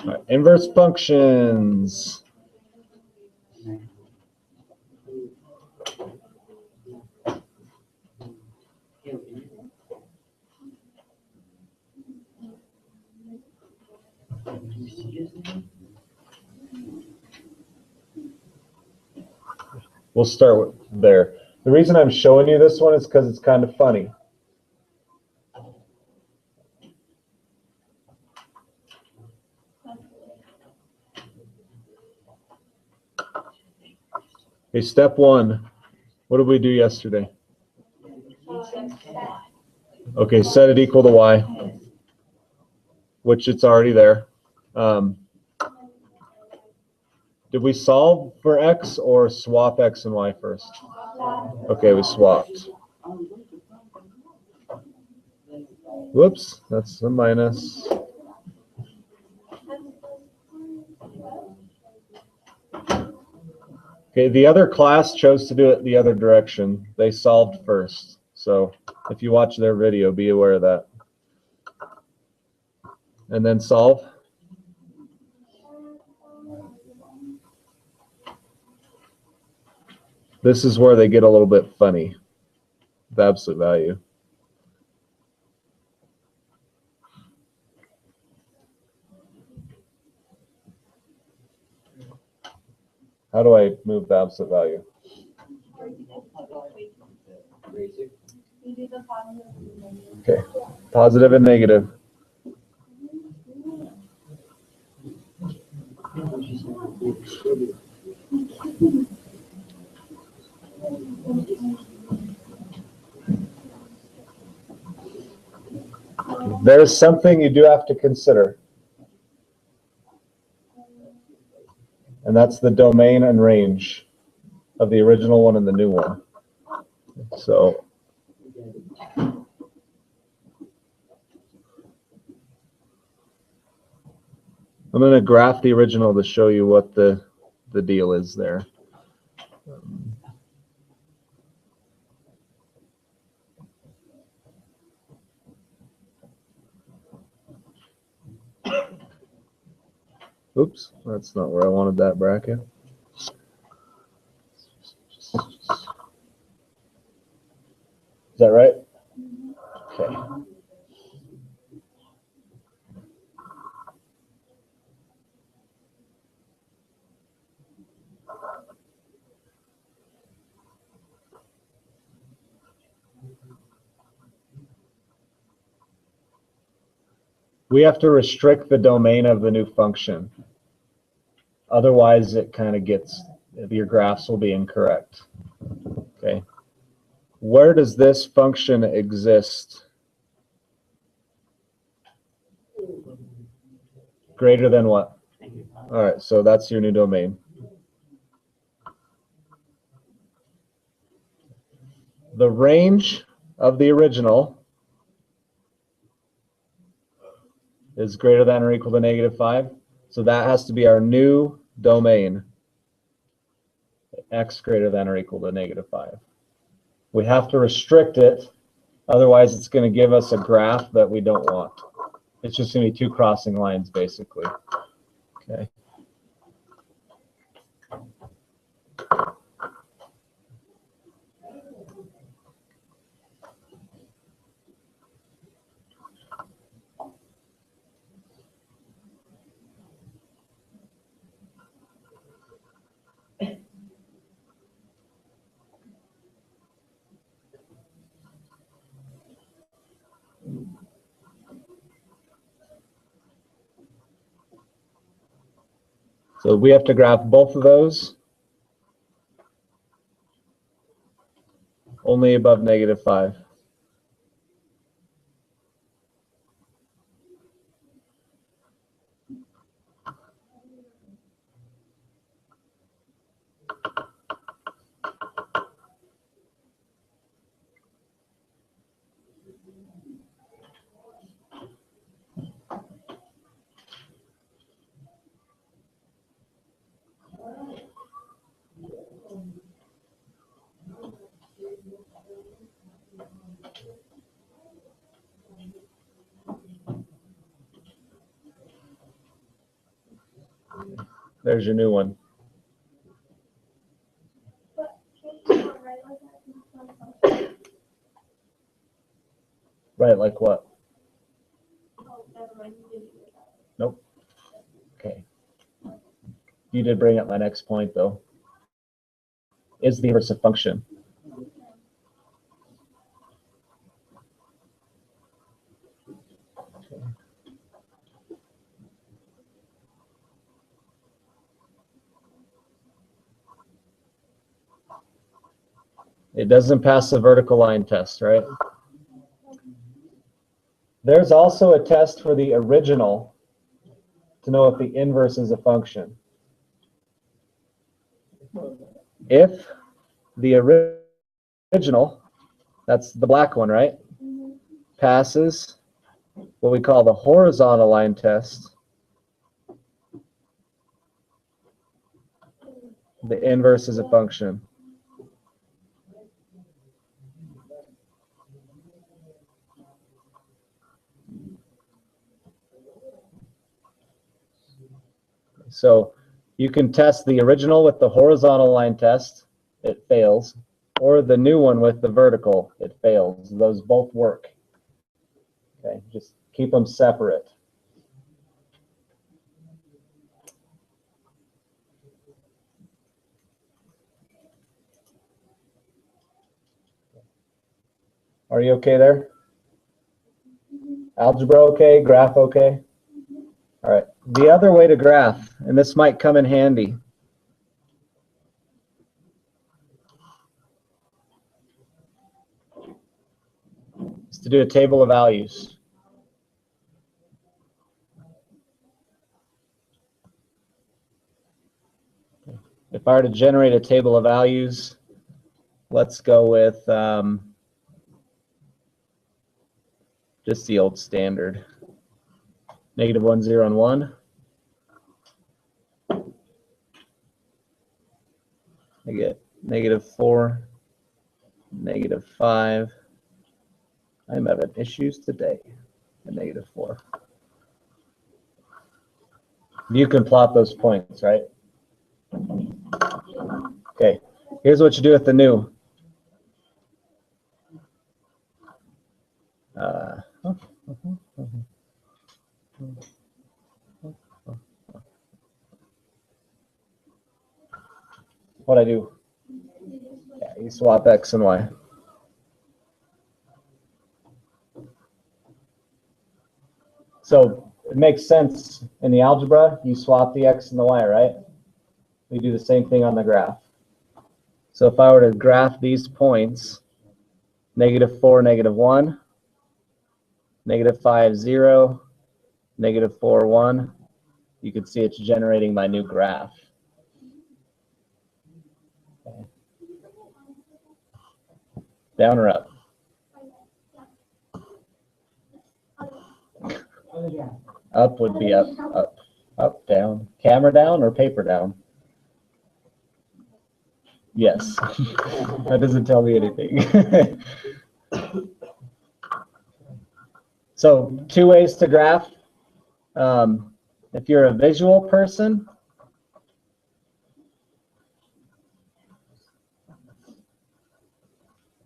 Right, inverse functions. We'll start there. The reason I'm showing you this one is because it's kind of funny. Okay, step one. What did we do yesterday? Okay, set it equal to y, which it's already there. Did we solve for x or swap x and y first? Okay, we swapped. Whoops, that's a minus. Okay, the other class chose to do it the other direction. They solved first. So if you watch their video, be aware of that. And then solve. This is where they get a little bit funny, the absolute value. How do I move the absolute value? Okay, positive and negative. There's something you do have to consider, and that's the domain and range of the original one and the new one. So I'm going to graph the original to show you what the deal is there. Oops, that's not where I wanted that bracket. Is that right? Okay. We have to restrict the domain of the new function. Otherwise, it kind of gets, your graphs will be incorrect. Okay. Where does this function exist? Greater than what? All right, so that's your new domain. The range of the original is greater than or equal to -5. So that has to be our new domain, x greater than or equal to -5. We have to restrict it, otherwise it's going to give us a graph that we don't want. It's just going to be two crossing lines, basically. Okay. So we have to graph both of those only above -5. There's your new one. Right, like what? Nope. Okay. You did bring up my next point, though. Is the inverse a function? It doesn't pass the vertical line test, right? There's also a test for the original to know if the inverse is a function. If the original, that's the black one, right, passes what we call the horizontal line test, the inverse is a function. So you can test the original with the horizontal line test, it fails, or the new one with the vertical, it fails. Those both work. Okay, just keep them separate. Are you okay there? Algebra okay? Graph okay? All right. The other way to graph, and this might come in handy. Is to do a table of values. If I were to generate a table of values, let's go with just the old standard. -1, 0, and 1. I get -4, -5. I'm having issues today. And -4. You can plot those points, right? Okay. Here's what you do with the new. What I do? Yeah, you swap X and Y. So it makes sense in the algebra, you swap the X and the Y, right? We do the same thing on the graph. So if I were to graph these points, -4, -1, -5, 0, -4, 1, you can see it's generating my new graph. Okay. Down or up? Up would be up, up, up, down. Camera down or paper down? Yes. That doesn't tell me anything. So 2 ways to graph. If you're a visual person,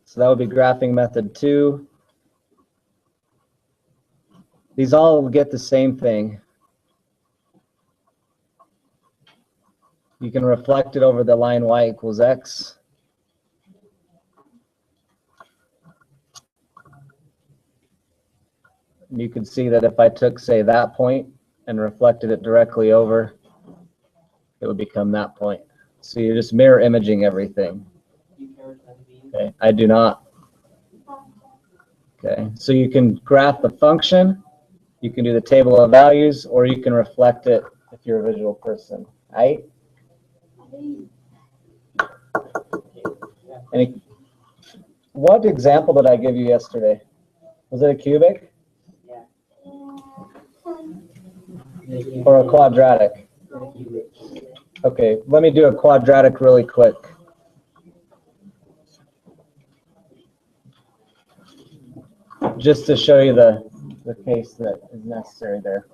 so that would be graphing method 2. These all get the same thing. You can reflect it over the line y equals x. And you can see that if I took, say, that point and reflected it directly over, it would become that point. So you're just mirror imaging everything. Okay, I do not. Okay, so you can graph the function, you can do the table of values, or you can reflect it if you're a visual person. Right? What example did I give you yesterday? Was it a cubic? Yeah. Or a quadratic? Okay, let me do a quadratic really quick. Just to show you the case that is necessary there.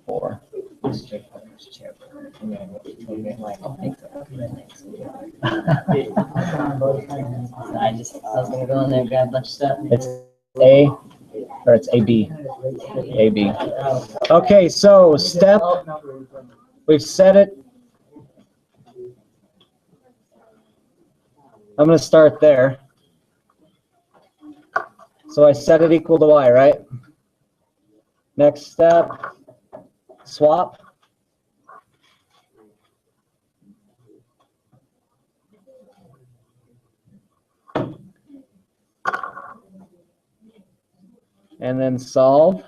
4. I was gonna go in there and grab a bunch of stuff. It's A, or it's AB. AB. Okay, so step, we've set it. I'm going to start there. So I set it equal to y, right? Next step, swap. And then solve.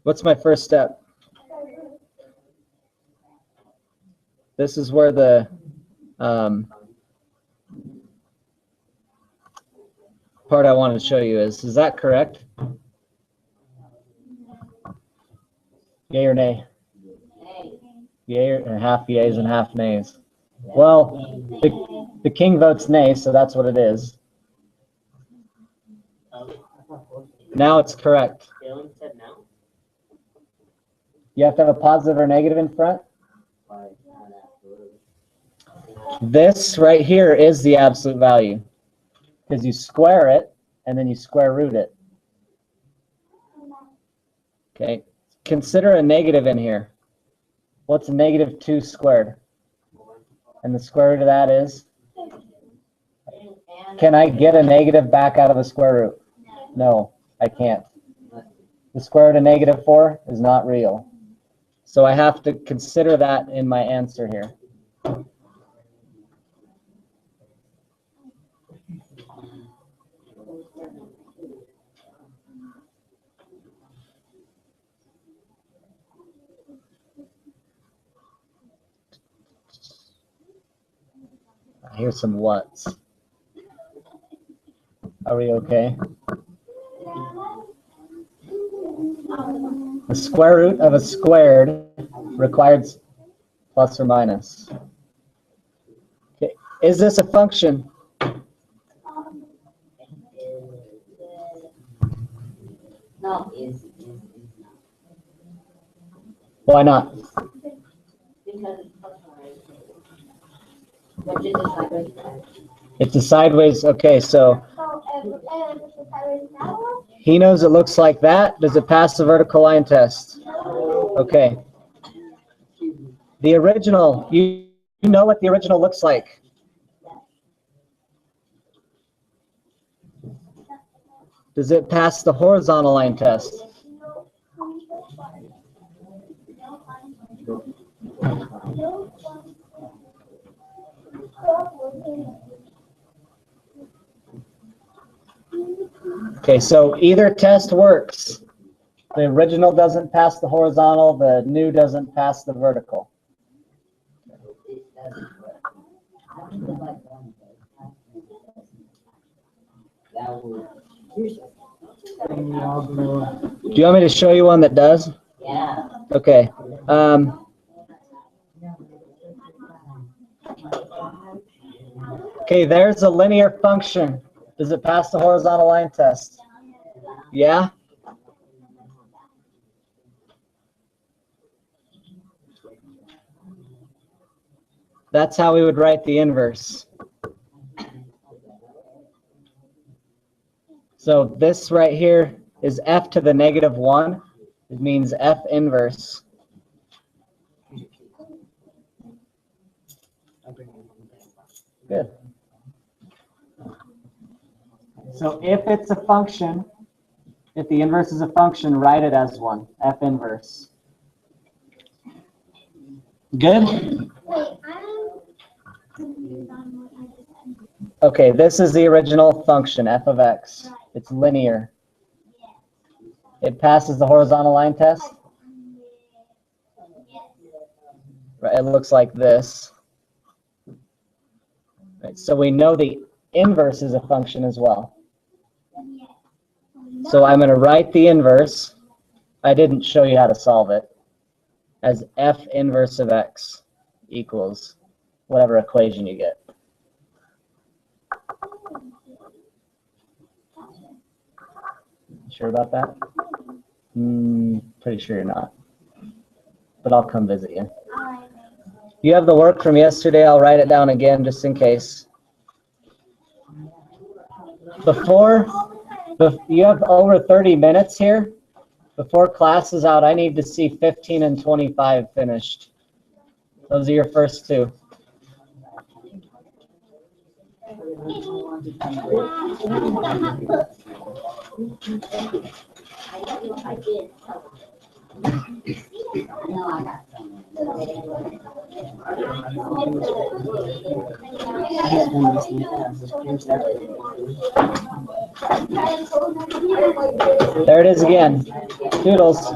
What's my first step? This is where the part I wanted to show you is that correct? Yay or nay? Yay or half yays and half nays? Well, the king votes nay, so that's what it is. Now it's correct. You have to have a positive or negative in front. This right here is the absolute value because you square it and then you square root it. Okay, consider a negative in here. What's negative 2 squared? And the square root of that is? Can I get a negative back out of the square root? No, I can't. The square root of negative 4 is not real. So I have to consider that in my answer here. Here's some whats. Are we okay? The square root of a squared requires plus or minus. Okay. Is this a function? No. Why not? It's a sideways. Okay, so he knows it looks like that. Does it pass the vertical line test? Okay. The original, you know what the original looks like. Does it pass the horizontal line test? Okay, so either test works. The original doesn't pass the horizontal, the new doesn't pass the vertical. Do you want me to show you one that does? Yeah. Okay. Okay, there's a linear function. Does it pass the horizontal line test? Yeah? That's how we would write the inverse. So this right here is f to the negative 1. It means f inverse. Good. So if it's a function, if the inverse is a function, write it as one, f inverse. Good? Okay, this is the original function, f of x. It's linear. It passes the horizontal line test. Right, it looks like this. Right, so we know the inverse is a function as well. So I'm going to write the inverse. I didn't show you how to solve it. As f inverse of x equals whatever equation you get. Sure about that? Pretty sure you're not. But I'll come visit you. You have the work from yesterday. I'll write it down again just in case. You have over 30 minutes here. Before class is out, I need to see 15 and 25 finished. Those are your first two. There it is again. Doodles.